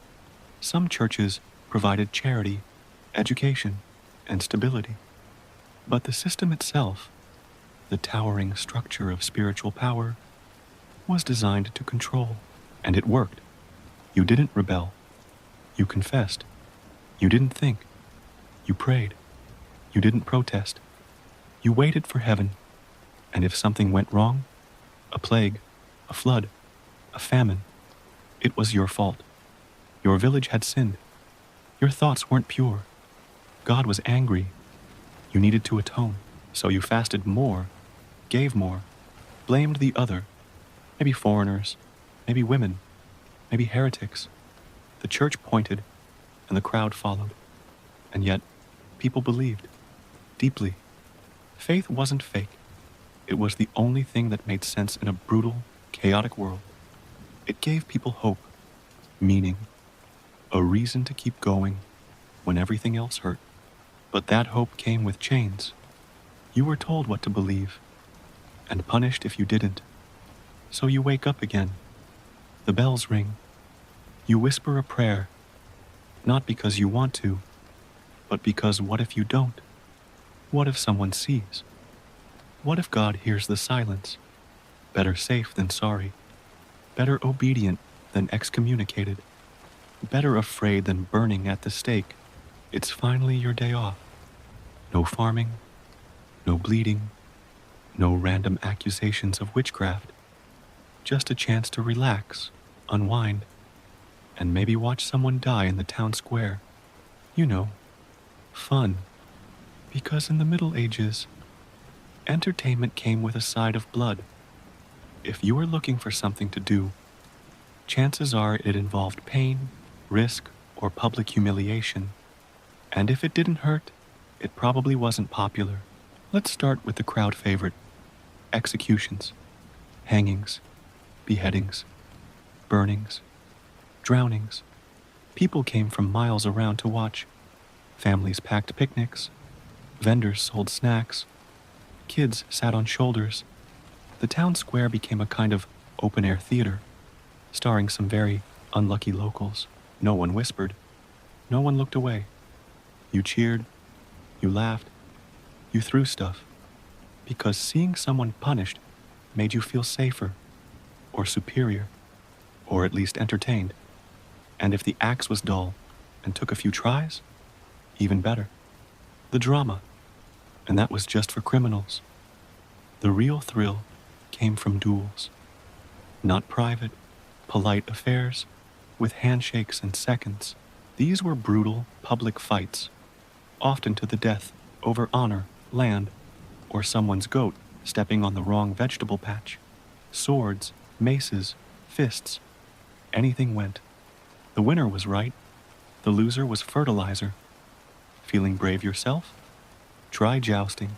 Some churches provided charity, education, and stability. But the system itself, the towering structure of spiritual power, was designed to control, and it worked. You didn't rebel. You confessed. You didn't think. You prayed. You didn't protest. You waited for heaven, and if something went wrong, a plague, a flood, a famine, it was your fault. Your village had sinned. Your thoughts weren't pure. God was angry. You needed to atone, so you fasted more, gave more, blamed the other, maybe foreigners, maybe women, maybe heretics. The church pointed, and the crowd followed. And yet, people believed, deeply. Faith wasn't fake. It was the only thing that made sense in a brutal, chaotic world. It gave people hope, meaning, a reason to keep going when everything else hurt. But that hope came with chains. You were told what to believe, and punished if you didn't. So you wake up again. The bells ring. You whisper a prayer, not because you want to, but because what if you don't? What if someone sees? What if God hears the silence? Better safe than sorry. Better obedient than excommunicated. Better afraid than burning at the stake. It's finally your day off. No farming, no bleeding, no random accusations of witchcraft. Just a chance to relax, unwind, and maybe watch someone die in the town square. You know, fun. Because in the Middle Ages, entertainment came with a side of blood. If you were looking for something to do, chances are it involved pain, risk, or public humiliation. And if it didn't hurt, it probably wasn't popular. Let's start with the crowd favorite: executions, hangings, beheadings, burnings, drownings. People came from miles around to watch. Families packed picnics. Vendors sold snacks. Kids sat on shoulders. The town square became a kind of open-air theater, starring some very unlucky locals. No one whispered. No one looked away. You cheered. You laughed. You threw stuff. Because seeing someone punished made you feel safer, or superior, or at least entertained. And if the axe was dull and took a few tries, even better. The drama, and that was just for criminals. The real thrill came from duels. Not private, polite affairs with handshakes and seconds. These were brutal, public fights, often to the death over honor, land, or someone's goat stepping on the wrong vegetable patch. Swords, maces, fists, anything went. The winner was right. The loser was fertilizer. Feeling brave yourself? Try jousting.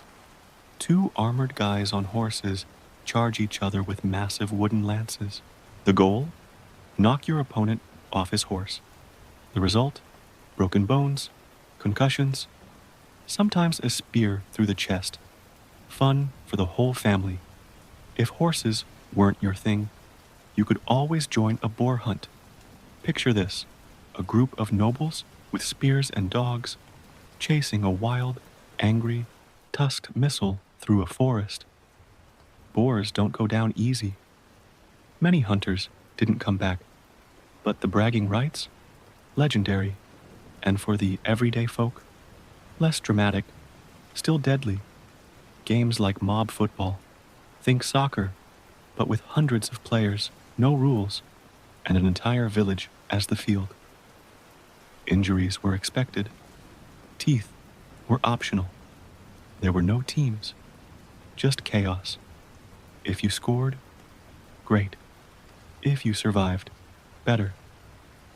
Two armored guys on horses charge each other with massive wooden lances. The goal? Knock your opponent off his horse. The result? Broken bones, concussions, sometimes a spear through the chest. Fun for the whole family. If horses weren't your thing, you could always join a boar hunt. Picture this: a group of nobles with spears and dogs chasing a wild, angry, tusked missile through a forest. Boars don't go down easy. Many hunters didn't come back, but the bragging rights? Legendary. And for the everyday folk? Less dramatic, still deadly. Games like mob football. Think soccer, but with hundreds of players, no rules, and an entire village as the field. Injuries were expected. Teeth were optional. There were no teams, just chaos. If you scored, great. If you survived, better.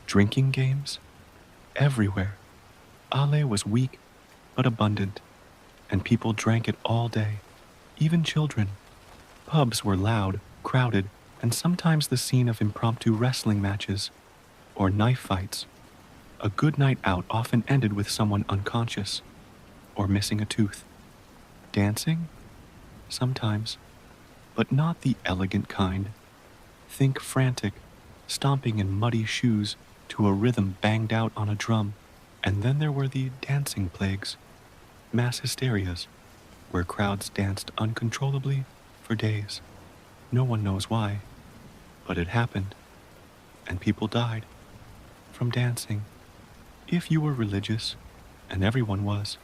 Drinking games? Everywhere. Ale was weak but abundant, and people drank it all day, even children. Pubs were loud, crowded, and sometimes the scene of impromptu wrestling matches or knife fights. A good night out often ended with someone unconscious or missing a tooth. Dancing? Sometimes, but not the elegant kind. Think frantic, stomping in muddy shoes to a rhythm banged out on a drum. And then there were the dancing plagues, mass hysterias, where crowds danced uncontrollably for days. No one knows why, but it happened, and people died from dancing. If you were religious, and everyone was,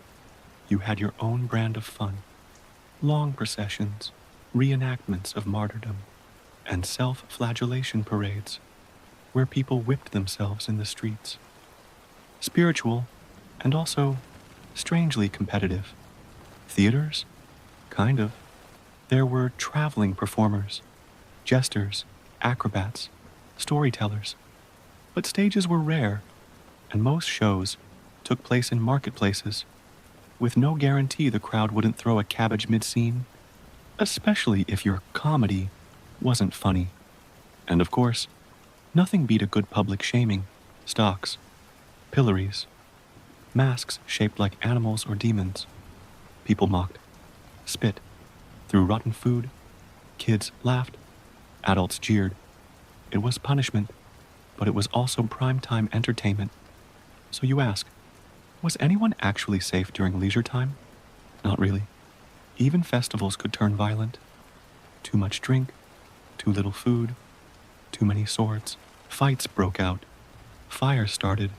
you had your own brand of fun. Long processions, reenactments of martyrdom, and self-flagellation parades, where people whipped themselves in the streets. Spiritual, and also strangely competitive. Theaters? Kind of. There were traveling performers, jesters, acrobats, storytellers. But stages were rare, and most shows took place in marketplaces, with no guarantee the crowd wouldn't throw a cabbage mid-scene, especially if your comedy wasn't funny. And of course, nothing beat a good public shaming, stocks, pillories, masks shaped like animals or demons. People mocked, spit, threw rotten food, kids laughed, adults jeered. It was punishment, but it was also primetime entertainment. So you ask, was anyone actually safe during leisure time? Not really. Even festivals could turn violent. Too much drink, too little food, too many swords. Fights broke out. Fires started.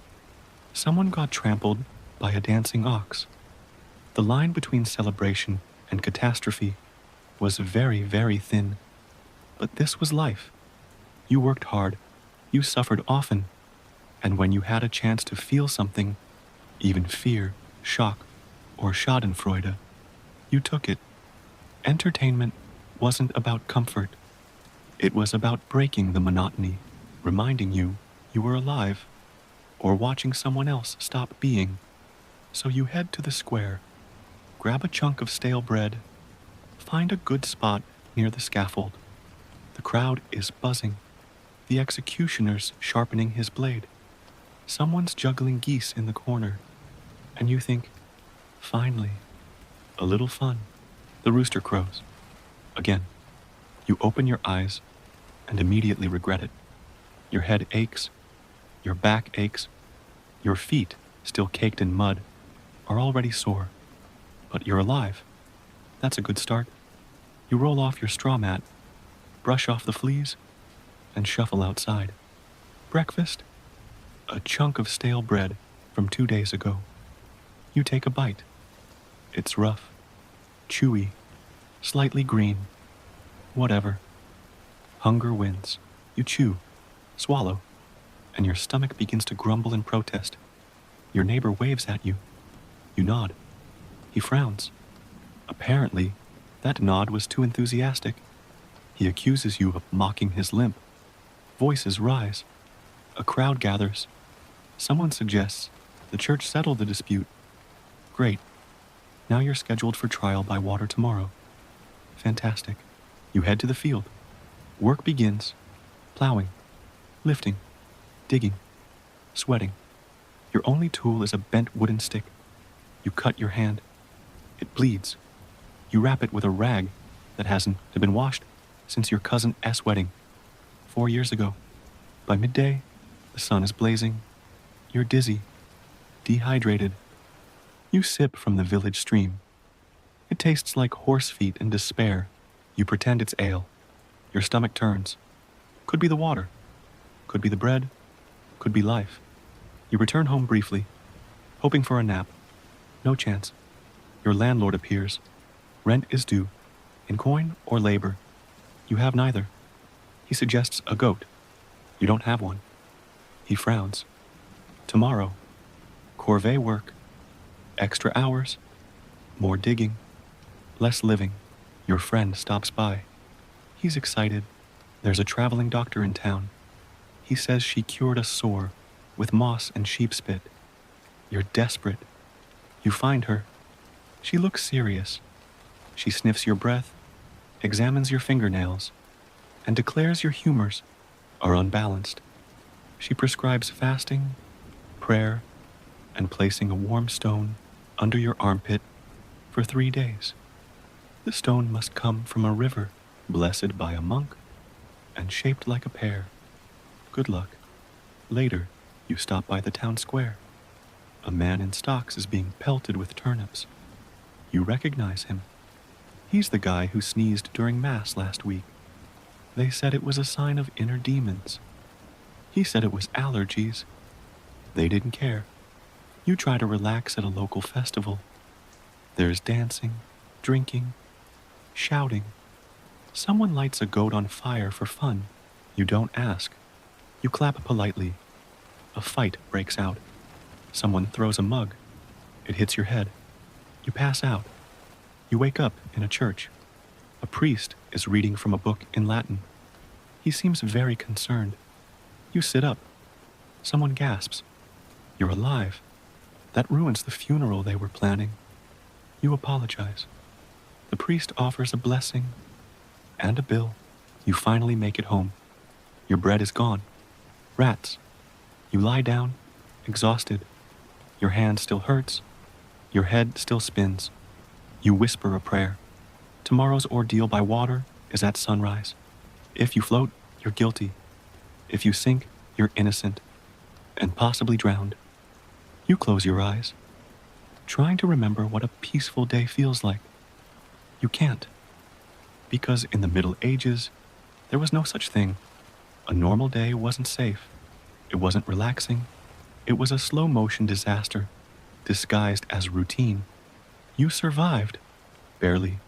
Someone got trampled by a dancing ox. The line between celebration and catastrophe was very, very thin. But this was life. You worked hard, you suffered often, and when you had a chance to feel something, even fear, shock, or schadenfreude, you took it. Entertainment wasn't about comfort. It was about breaking the monotony, reminding you were alive, or watching someone else stop being. So you head to the square, grab a chunk of stale bread, find a good spot near the scaffold. The crowd is buzzing. The executioner's sharpening his blade. Someone's juggling geese in the corner. And you think, finally, a little fun. The rooster crows. Again, you open your eyes and immediately regret it. Your head aches, your back aches, your feet, still caked in mud, are already sore. But you're alive. That's a good start. You roll off your straw mat, brush off the fleas, and shuffle outside. Breakfast? A chunk of stale bread from 2 days ago. You take a bite. It's rough, chewy, slightly green. Whatever. Hunger wins. You chew, swallow, and your stomach begins to grumble in protest. Your neighbor waves at you. You nod. He frowns. Apparently, that nod was too enthusiastic. He accuses you of mocking his limp. Voices rise. A crowd gathers. Someone suggests the church settle the dispute. Great. Now you're scheduled for trial by water tomorrow. Fantastic. You head to the field. Work begins. Plowing, lifting, digging, sweating. Your only tool is a bent wooden stick. You cut your hand. It bleeds. You wrap it with a rag that hasn't been washed since your cousin S. wedding 4 years ago. By midday, the sun is blazing. You're dizzy, dehydrated. You sip from the village stream. It tastes like horse feet and despair. You pretend it's ale. Your stomach turns. Could be the water. Could be the bread. Could be life. You return home briefly, hoping for a nap. No chance. Your landlord appears. Rent is due, in coin or labor. You have neither. He suggests a goat. You don't have one. He frowns. Tomorrow, corvée work, extra hours, more digging, less living. Your friend stops by. He's excited. There's a traveling doctor in town. He says she cured a sore with moss and sheep spit. You're desperate. You find her. She looks serious. She sniffs your breath, examines your fingernails, and declares your humors are unbalanced. She prescribes fasting, prayer, and placing a warm stone under your armpit for 3 days. The stone must come from a river blessed by a monk and shaped like a pear. Good luck. Later, you stop by the town square. A man in stocks is being pelted with turnips. You recognize him. He's the guy who sneezed during Mass last week. They said it was a sign of inner demons. He said it was allergies. They didn't care. You try to relax at a local festival. There's dancing, drinking, shouting. Someone lights a goat on fire for fun. You don't ask. You clap politely. A fight breaks out. Someone throws a mug. It hits your head. You pass out. You wake up in a church. A priest is reading from a book in Latin. He seems very concerned. You sit up. Someone gasps. You're alive. That ruins the funeral they were planning. You apologize. The priest offers a blessing and a bill. You finally make it home. Your bread is gone. Rats. You lie down, exhausted. Your hand still hurts. Your head still spins. You whisper a prayer. Tomorrow's ordeal by water is at sunrise. If you float, you're guilty. If you sink, you're innocent and possibly drowned. You close your eyes, trying to remember what a peaceful day feels like. You can't, because in the Middle Ages, there was no such thing. A normal day wasn't safe. It wasn't relaxing. It was a slow-motion disaster, disguised as routine. You survived, barely,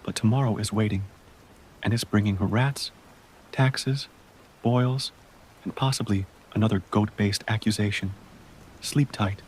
but tomorrow is waiting, and it's bringing her rats, taxes, boils, and possibly another goat-based accusation. Sleep tight.